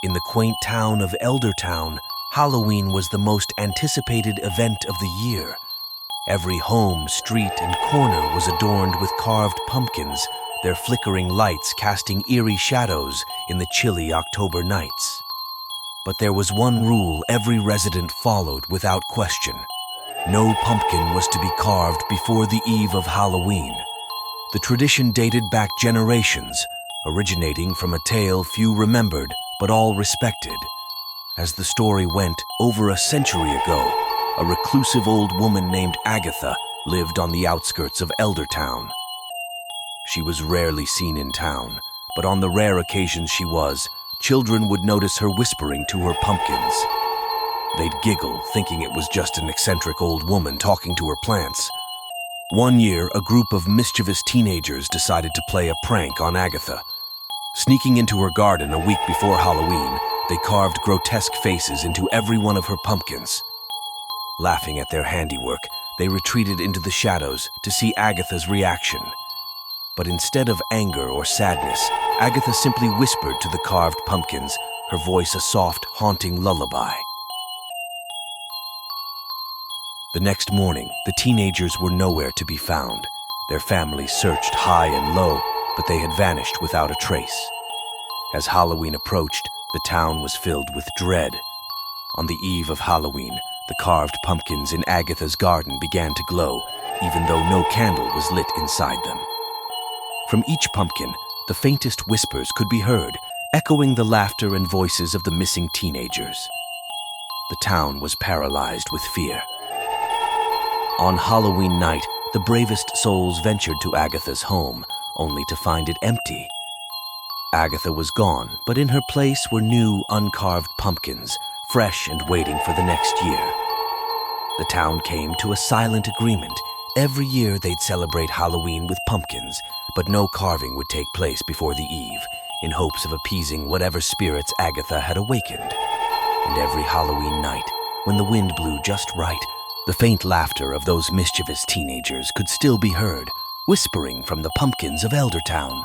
In the quaint town of Eldertown, Halloween was the most anticipated event of the year. Every home, street, and corner was adorned with carved pumpkins, their flickering lights casting eerie shadows in the chilly October nights. But there was one rule every resident followed without question. No pumpkin was to be carved before the eve of Halloween. The tradition dated back generations, originating from a tale few remembered but all respected. As the story went, over a century ago, a reclusive old woman named Agatha lived on the outskirts of Eldertown. She was rarely seen in town, but on the rare occasions she was, children would notice her whispering to her pumpkins. They'd giggle, thinking it was just an eccentric old woman talking to her plants. One year, a group of mischievous teenagers decided to play a prank on Agatha. Sneaking into her garden a week before Halloween, they carved grotesque faces into every one of her pumpkins. Laughing at their handiwork, they retreated into the shadows to see Agatha's reaction. But instead of anger or sadness, Agatha simply whispered to the carved pumpkins, her voice a soft, haunting lullaby. The next morning, the teenagers were nowhere to be found. Their families searched high and low, but they had vanished without a trace. As Halloween approached, the town was filled with dread. On the eve of Halloween, the carved pumpkins in Agatha's garden began to glow, even though no candle was lit inside them. From each pumpkin, the faintest whispers could be heard, echoing the laughter and voices of the missing teenagers. The town was paralyzed with fear. On Halloween night, the bravest souls ventured to Agatha's home, only to find it empty. Agatha was gone, but in her place were new, uncarved pumpkins, fresh and waiting for the next year. The town came to a silent agreement. Every year they'd celebrate Halloween with pumpkins, but no carving would take place before the eve, in hopes of appeasing whatever spirits Agatha had awakened. And every Halloween night, when the wind blew just right, the faint laughter of those mischievous teenagers could still be heard, whispering from the pumpkins of Eldertown.